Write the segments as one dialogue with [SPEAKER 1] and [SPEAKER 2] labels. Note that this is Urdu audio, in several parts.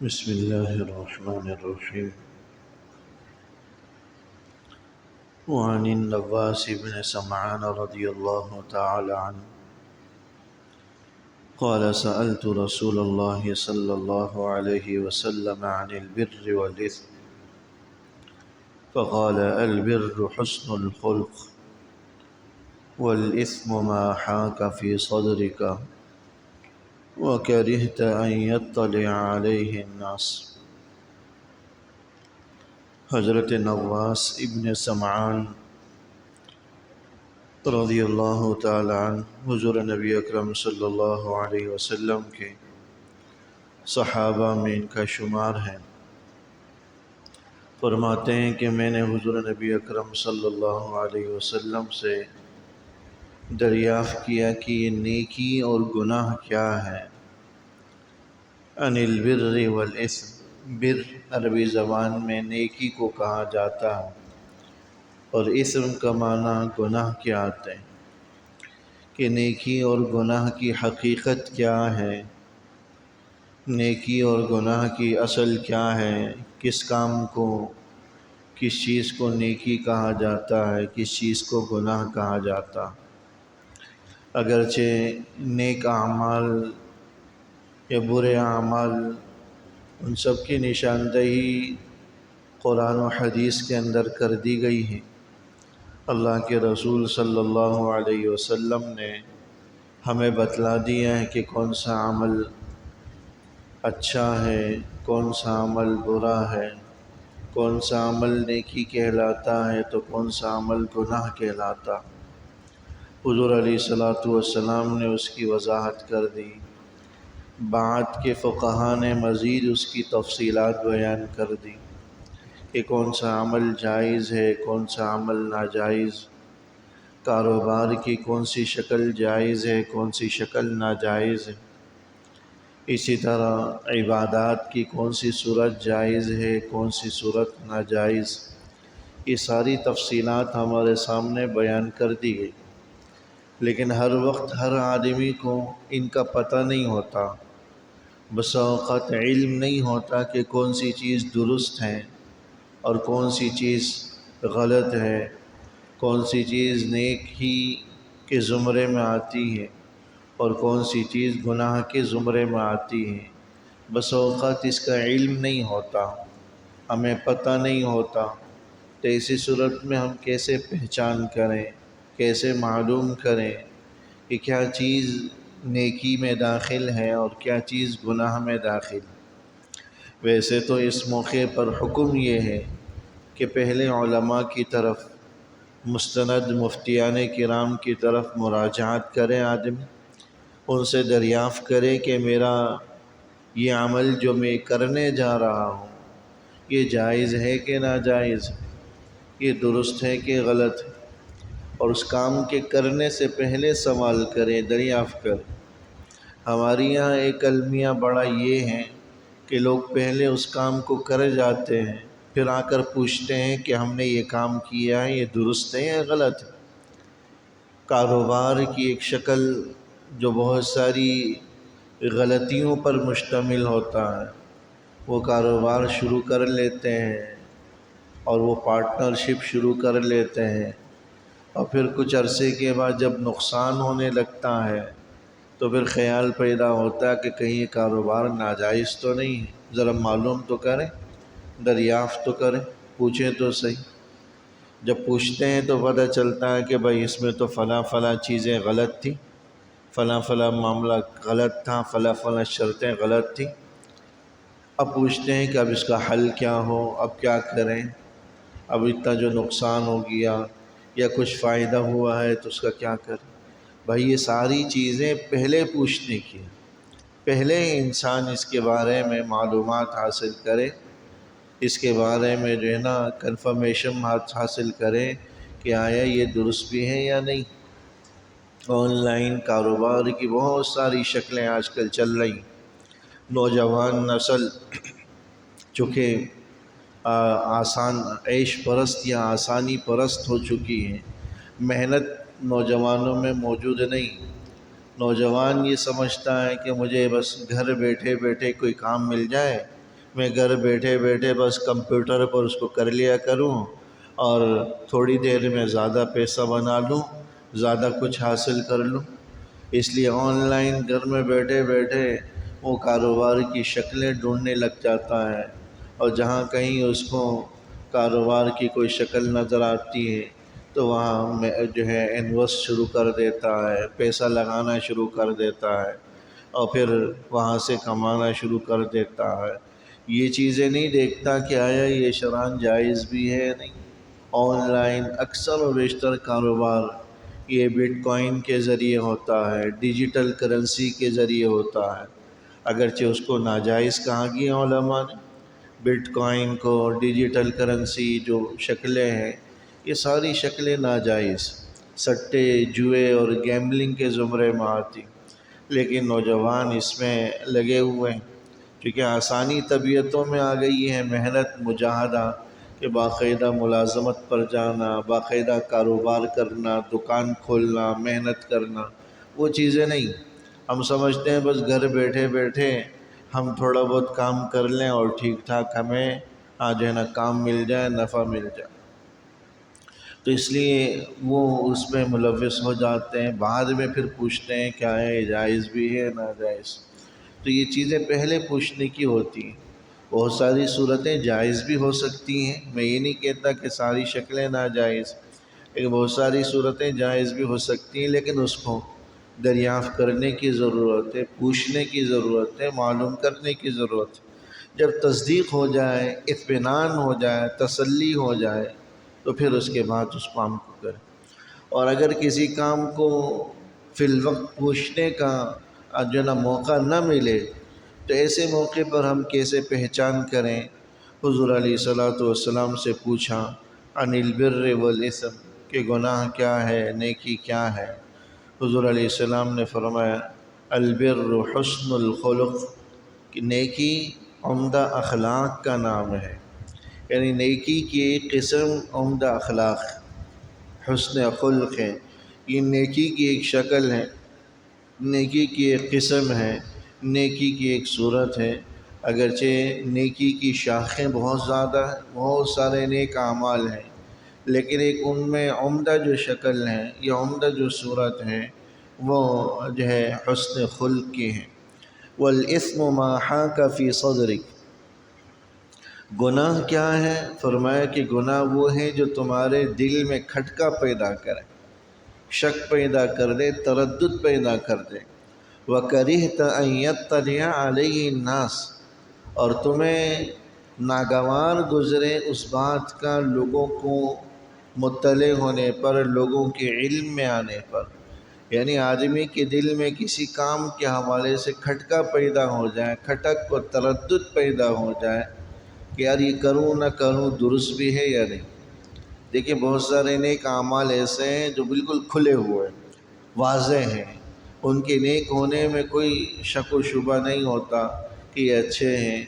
[SPEAKER 1] بسم الله الرحمن الرحيم. وعن النواس بن سمعان رضي الله تعالى عنه قال سألت رسول الله صلى الله عليه وسلم عن البر والإثم فقال البر حسن الخلق والإثم ما حاك في صدرك وكرهت أن يطلع عليه الناس. حضرت نواس ابن سمعان رضی اللہ تعالی عنہ حضور نبی اکرم صلی اللہ علیہ وسلم کے صحابہ میں ان کا شمار ہے۔ فرماتے ہیں کہ میں نے حضور نبی اکرم صلی اللہ علیہ وسلم سے دریافت کیا کہ یہ نیکی اور گناہ کیا ہے۔ عن البر والاثم، بر عربی زبان میں نیکی کو کہا جاتا ہے اور اسم کا معنی گناہ کیا آتے ہیں کہ نیکی اور گناہ کی حقیقت کیا ہے، نیکی اور گناہ کی اصل کیا ہے، کس کام کو، کس چیز کو نیکی کہا جاتا ہے، کس چیز کو گناہ کہا جاتا۔ اگرچہ نیک اعمال یا برے اعمال ان سب کی نشاندہی قرآن و حدیث کے اندر کر دی گئی ہے۔ اللہ کے رسول صلی اللہ علیہ وسلم نے ہمیں بتلا دیا ہے کہ کون سا عمل اچھا ہے، کون سا عمل برا ہے، کون سا عمل نیکی کہلاتا ہے تو کون سا عمل گناہ کہلاتا۔ حضور علیہ الصلوۃ والسلام نے اس کی وضاحت کر دی۔ بعد کے فقہا نے مزید اس کی تفصیلات بیان کر دی کہ کون سا عمل جائز ہے، کون سا عمل ناجائز، کاروبار کی کون سی شکل جائز ہے، کون سی شکل ناجائز ہے، اسی طرح عبادات کی کون سی صورت جائز ہے، کون سی صورت ناجائز، یہ ساری تفصیلات ہمارے سامنے بیان کر دی گئی۔ لیکن ہر وقت ہر آدمی کو ان کا پتہ نہیں ہوتا، بسا اوقات علم نہیں ہوتا کہ کون سی چیز درست ہے اور کون سی چیز غلط ہے، کون سی چیز نیکی کے زمرے میں آتی ہے اور کون سی چیز گناہ کے زمرے میں آتی ہے۔ بس اوقات اس کا علم نہیں ہوتا، ہمیں پتہ نہیں ہوتا، تو ایسی صورت میں ہم کیسے پہچان کریں، کیسے معلوم کریں کہ کیا چیز نیکی میں داخل ہے اور کیا چیز گناہ میں داخل۔ ویسے تو اس موقع پر حکم یہ ہے کہ پہلے علماء کی طرف، مستند مفتیان کرام کی طرف مراجعات کرے آدمی، ان سے دریافت کرے کہ میرا یہ عمل جو میں کرنے جا رہا ہوں یہ جائز ہے کہ ناجائز، یہ درست ہے کہ غلط ہے، اور اس کام کے کرنے سے پہلے سوال کرے، دریافت کرے۔ ہماری یہاں ایک المیہ بڑا یہ ہے کہ لوگ پہلے اس کام کو کر جاتے ہیں، پھر آ کر پوچھتے ہیں کہ ہم نے یہ کام کیا ہے یہ درست ہے یا غلط ہے۔ کاروبار کی ایک شکل جو بہت ساری غلطیوں پر مشتمل ہوتا ہے، وہ کاروبار شروع کر لیتے ہیں اور وہ پارٹنرشپ شروع کر لیتے ہیں، اور پھر کچھ عرصے کے بعد جب نقصان ہونے لگتا ہے تو پھر خیال پیدا ہوتا ہے کہ کہیں یہ کاروبار ناجائز تو نہیں ہے، ذرا معلوم تو کریں، دریافت تو کریں، پوچھیں تو صحیح۔ جب پوچھتے ہیں تو پتہ چلتا ہے کہ بھائی اس میں تو فلاں فلاں چیزیں غلط تھیں، فلاں فلاں معاملہ غلط تھا، فلاں فلاں شرطیں غلط تھیں۔ اب پوچھتے ہیں کہ اب اس کا حل کیا ہو، اب کیا کریں، اب اتنا جو نقصان ہو گیا یا کچھ فائدہ ہوا ہے تو اس کا کیا کریں۔ بھائی یہ ساری چیزیں پہلے پوچھنے کی، پہلے انسان اس کے بارے میں معلومات حاصل کرے، اس کے بارے میں جو ہے نا کنفرمیشن حاصل کرے کہ آیا یہ درست بھی ہے یا نہیں۔ آن لائن کاروبار کی بہت ساری شکلیں آج کل چل رہی، نوجوان نسل چونکہ آسان عیش پرست یا آسانی پرست ہو چکی ہے، محنت نوجوانوں میں موجود نہیں۔ نوجوان یہ سمجھتا ہے کہ مجھے بس گھر بیٹھے بیٹھے کوئی کام مل جائے میں گھر بیٹھے بیٹھے بس کمپیوٹر پر اس کو کر لیا کروں اور تھوڑی دیر میں زیادہ پیسہ بنا لوں، زیادہ کچھ حاصل کر لوں۔ اس لیے آن لائن گھر میں بیٹھے بیٹھے وہ کاروبار کی شکلیں ڈھونڈنے لگ جاتا ہے، اور جہاں کہیں اس کو کاروبار کی کوئی شکل نظر آتی ہے تو وہاں میں جو ہے انویسٹ شروع کر دیتا ہے، پیسہ لگانا شروع کر دیتا ہے، اور پھر وہاں سے کمانا شروع کر دیتا ہے۔ یہ چیزیں نہیں دیکھتا کہ آیا یہ شرعاً جائز بھی ہے یا نہیں۔ آن لائن اکثر و بیشتر کاروبار یہ بٹ کوائن کے ذریعے ہوتا ہے، ڈیجیٹل کرنسی کے ذریعے ہوتا ہے، اگرچہ اس کو ناجائز کہا گیا علماء نے۔ بٹ کوائن کو، ڈیجیٹل کرنسی جو شکلیں ہیں، یہ ساری شکلیں ناجائز، سٹے، جوئے اور گیملنگ کے زمرے میں آتی، لیکن نوجوان اس میں لگے ہوئے ہیں کیونکہ آسانی طبیعتوں میں آ گئی ہے، محنت، مجاہدہ، کہ باقاعدہ ملازمت پر جانا، باقاعدہ کاروبار کرنا، دکان کھولنا، محنت کرنا، وہ چیزیں نہیں۔ ہم سمجھتے ہیں بس گھر بیٹھے بیٹھے ہم تھوڑا بہت کام کر لیں اور ٹھیک ٹھاک ہمیں جو ہے نا کام مل جائے، نفع مل جائے، تو اس لیے وہ اس میں ملوث ہو جاتے ہیں۔ بعد میں پھر پوچھتے ہیں کیا ہے، جائز بھی ہے ناجائز، تو یہ چیزیں پہلے پوچھنے کی ہوتی ہیں۔ بہت ساری صورتیں جائز بھی ہو سکتی ہیں، میں یہ نہیں کہتا کہ ساری شکلیں ناجائز، لیکن بہت ساری صورتیں جائز بھی ہو سکتی ہیں، لیکن اس کو دریافت کرنے کی ضرورت ہے، پوچھنے کی ضرورت ہے، معلوم کرنے کی ضرورت ہے۔ جب تصدیق ہو جائے، اطمینان ہو جائے، تسلی ہو جائے، تو پھر اس کے بعد اس کام کو کریں۔ اور اگر کسی کام کو فی الوقت پوچھنے کا جو ہے نا موقع نہ ملے، تو ایسے موقع پر ہم کیسے پہچان کریں؟ حضور علیہ الصلوۃ والسلام سے پوچھا عن البر والاثم، کہ گناہ کیا ہے، نیکی کیا ہے؟ حضور علیہ السلام نے فرمایا البر حسن الخلق، کہ نیکی عمدہ اخلاق کا نام ہے، یعنی نیکی کی ایک قسم عمدہ اخلاق، حسن خلق ہے، یہ نیکی کی ایک شکل ہے، نیکی کی ایک قسم ہے، نیکی کی ایک صورت ہے۔ اگرچہ نیکی کی شاخیں بہت زیادہ ہیں، بہت سارے نیک اعمال ہیں، لیکن ایک ان میں عمدہ جو شکل ہے یا عمدہ جو صورت ہے وہ جو ہے حسن خلق کی ہے۔ والاسم ما حاک فی صدرک، گناہ کیا ہے؟ فرمایا کہ گناہ وہ ہے جو تمہارے دل میں کھٹکا پیدا کرے، شک پیدا کر دے، تردد پیدا کر دے۔ وَكَرِهْتَ أَن يَطَّلِعَ عَلَيْهِ النَّاسِ، اور تمہیں ناگوار گزرے اس بات کا لوگوں کو مطلع ہونے پر، لوگوں کے علم میں آنے پر، یعنی آدمی کے دل میں کسی کام کے حوالے سے کھٹکا پیدا ہو جائے، کھٹک و تردد پیدا ہو جائے کہ یار یہ کروں نہ کروں، درست بھی ہے یا نہیں۔ دیکھیں بہت سارے نیک اعمال ایسے ہیں جو بالکل کھلے ہوئے ہیں، واضح ہیں، ان کے نیک ہونے میں کوئی شک و شبہ نہیں ہوتا کہ یہ اچھے ہیں،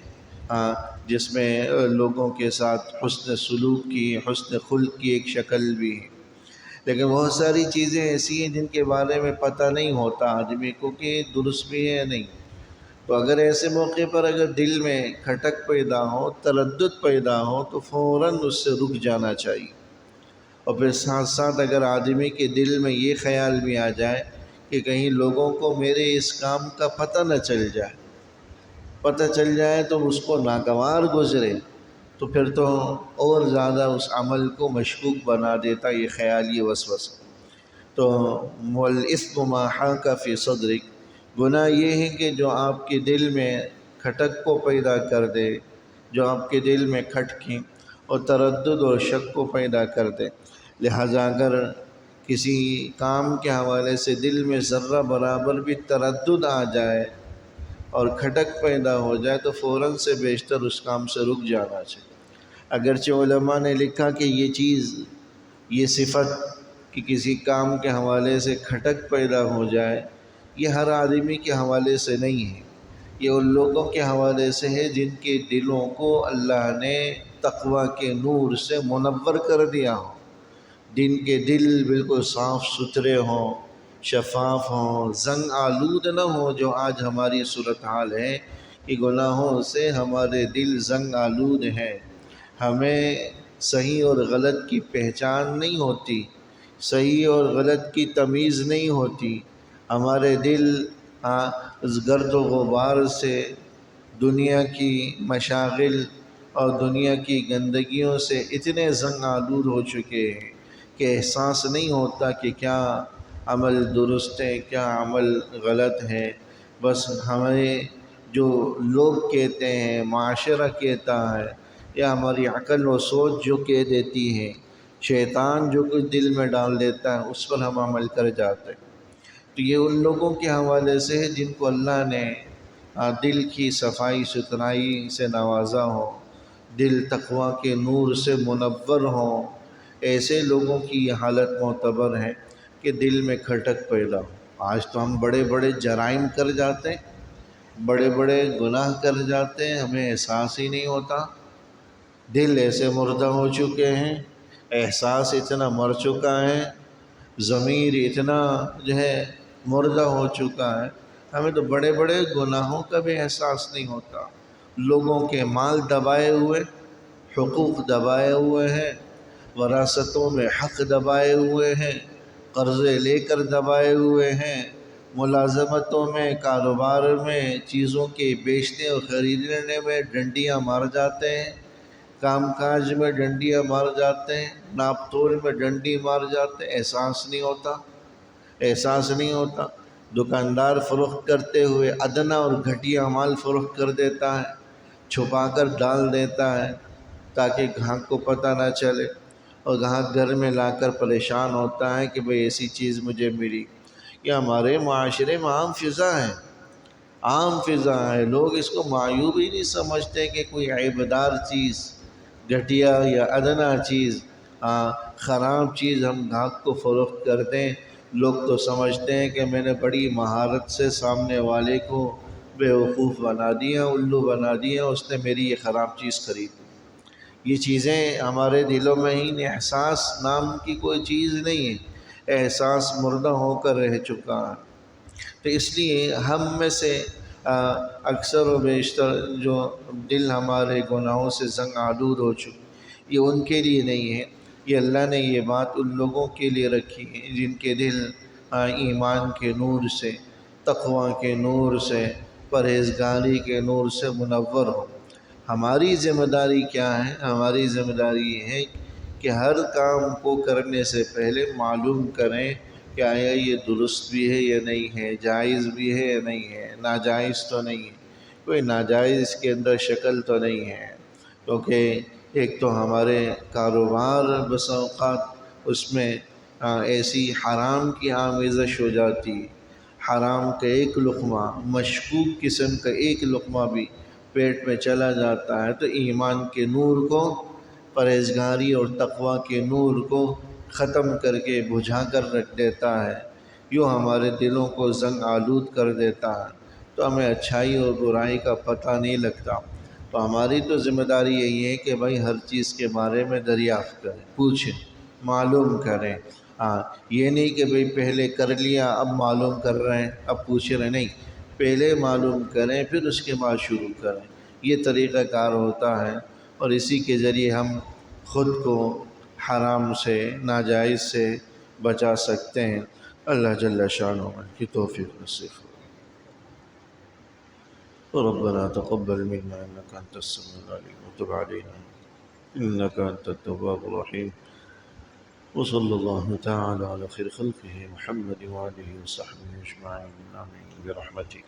[SPEAKER 1] جس میں لوگوں کے ساتھ حسن سلوک کی، حسن خلق کی ایک شکل بھی ہے۔ لیکن بہت ساری چیزیں ایسی ہیں جن کے بارے میں پتہ نہیں ہوتا آدمی کو کہ درست بھی ہے یا نہیں، تو اگر ایسے موقع پر اگر دل میں کھٹک پیدا ہو، تردد پیدا ہو، تو فوراً اس سے رک جانا چاہیے۔ اور پھر ساتھ ساتھ اگر آدمی کے دل میں یہ خیال بھی آ جائے کہ کہیں لوگوں کو میرے اس کام کا پتہ نہ چل جائے، پتہ چل جائے تو اس کو ناگوار گزرے، تو پھر تو اور زیادہ اس عمل کو مشکوک بنا دیتا یہ خیال، یہ وسوسہ۔ تو والاسم ما حاک فی صدرک، گناہ یہ ہے کہ جو آپ کے دل میں کھٹک کو پیدا کر دے، جو آپ کے دل میں کھٹکیں اور تردد اور شک کو پیدا کر دے۔ لہٰذا اگر کسی کام کے حوالے سے دل میں ذرہ برابر بھی تردد آ جائے اور کھٹک پیدا ہو جائے تو فوراً سے بیشتر اس کام سے رک جانا چاہیے۔ اگرچہ علماء نے لکھا کہ یہ چیز، یہ صفت کہ کسی کام کے حوالے سے کھٹک پیدا ہو جائے، یہ ہر آدمی کے حوالے سے نہیں ہے، یہ ان لوگوں کے حوالے سے ہے جن کے دلوں کو اللہ نے تقوی کے نور سے منور کر دیا ہو، جن کے دل بالکل صاف ستھرے ہوں، شفاف ہوں، زنگ آلود نہ ہوں، جو آج ہماری صورتحال ہے کہ گناہوں سے ہمارے دل زنگ آلود ہیں، ہمیں صحیح اور غلط کی پہچان نہیں ہوتی، صحیح اور غلط کی تمیز نہیں ہوتی، ہمارے دل گرد و غبار سے، دنیا کی مشاغل اور دنیا کی گندگیوں سے اتنے زنگ آلود ہو چکے ہیں کہ احساس نہیں ہوتا کہ کیا عمل درست ہے، کیا عمل غلط ہے۔ بس ہمیں جو لوگ کہتے ہیں، معاشرہ کہتا ہے، یا ہماری عقل و سوچ جو کہہ دیتی ہے، شیطان جو کچھ دل میں ڈال دیتا ہے، اس پر ہم عمل کر جاتے ہیں۔ تو یہ ان لوگوں کے حوالے سے ہے جن کو اللہ نے دل کی صفائی ستھرائی سے نوازا ہو، دل تقویٰ کے نور سے منور ہوں، ایسے لوگوں کی یہ حالت معتبر ہے کہ دل میں کھٹک پیدا ہو۔ آج تو ہم بڑے بڑے جرائم کر جاتے ہیں، بڑے بڑے گناہ کر جاتے ہیں، ہمیں احساس ہی نہیں ہوتا۔ دل ایسے مردہ ہو چکے ہیں، احساس اتنا مر چکا ہے، ضمیر اتنا جو ہے مردہ ہو چکا ہے، ہمیں تو بڑے بڑے گناہوں کا بھی احساس نہیں ہوتا۔ لوگوں کے مال دبائے ہوئے، حقوق دبائے ہوئے ہیں، وراثتوں میں حق دبائے ہوئے ہیں، قرضے لے کر دبائے ہوئے ہیں، ملازمتوں میں، کاروبار میں، چیزوں کے بیچنے اور خریدنے میں ڈنڈیاں مار جاتے ہیں، کام کاج میں ڈنڈیاں مار جاتے ہیں، ناپ تول میں ڈنڈی مار جاتے ہیں، احساس نہیں ہوتا، احساس نہیں ہوتا۔ دکاندار فروخت کرتے ہوئے ادنا اور گھٹیا مال فروخت کر دیتا ہے، چھپا کر ڈال دیتا ہے تاکہ گاہک کو پتہ نہ چلے، اور گاہک گھر میں لا کر پریشان ہوتا ہے کہ بھئی ایسی چیز مجھے ملی۔ یہ ہمارے معاشرے میں عام فضا ہے، عام فضا ہے، لوگ اس کو معیوب ہی نہیں سمجھتے کہ کوئی عیبدار چیز، گھٹیا یا ادنا چیز، خراب چیز ہم گاہک کو فروخت کر دیں۔ لوگ تو سمجھتے ہیں کہ میں نے بڑی مہارت سے سامنے والے کو بیوقوف بنا دیا، الو بنا دیا، اس نے میری یہ خراب چیز خرید۔ یہ چیزیں ہمارے دلوں میں ہی، احساس نام کی کوئی چیز نہیں ہے، احساس مردہ ہو کر رہ چکا ہے۔ تو اس لیے ہم میں سے اکثر و بیشتر جو دل ہمارے گناہوں سے زنگ آلود ہو چکے، یہ ان کے لیے نہیں ہے، یہ اللہ نے یہ بات ان لوگوں کے لیے رکھی ہے جن کے دل ایمان کے نور سے، تقویٰ کے نور سے، پرہیزگاری کے نور سے منور ہو۔ ہماری ذمہ داری کیا ہے؟ ہماری ذمہ داری یہ ہے کہ ہر کام کو کرنے سے پہلے معلوم کریں کہ آیا یہ درست بھی ہے یا نہیں ہے، جائز بھی ہے یا نہیں ہے، ناجائز تو نہیں ہے، کوئی ناجائز کے اندر شکل تو نہیں ہے۔ کیونکہ ایک تو ہمارے کاروبار بسا اوقات اس میں ایسی حرام کی آمیزش ہو جاتی، حرام کا ایک لقمہ، مشکوک قسم کا ایک لقمہ بھی پیٹ میں چلا جاتا ہے تو ایمان کے نور کو، پرہیزگاری اور تقویٰ کے نور کو ختم کر کے بجھا کر رکھ دیتا ہے، یوں ہمارے دلوں کو زنگ آلود کر دیتا ہے، تو ہمیں اچھائی اور برائی کا پتہ نہیں لگتا۔ تو ہماری تو ذمہ داری یہی ہے کہ بھائی ہر چیز کے بارے میں دریافت کریں، پوچھیں، معلوم کریں۔ یہ نہیں کہ بھئی پہلے کر لیا اب معلوم کر رہے ہیں، اب پوچھ رہے، نہیں، پہلے معلوم کریں پھر اس کے بعد شروع کریں۔ یہ طریقہ کار ہوتا ہے، اور اسی کے ذریعے ہم خود کو حرام سے، ناجائز سے بچا سکتے ہیں۔ اللہ جل شانہ کی توفیق نصیب ہو۔ ربنا تقبل منا انك انت السميع العليم وتب علينا انك انت التواب الرحيم، وصلى الله تعالى على خير خلقه محمد وآله وصحبه أجمعين، آمين برحمتك.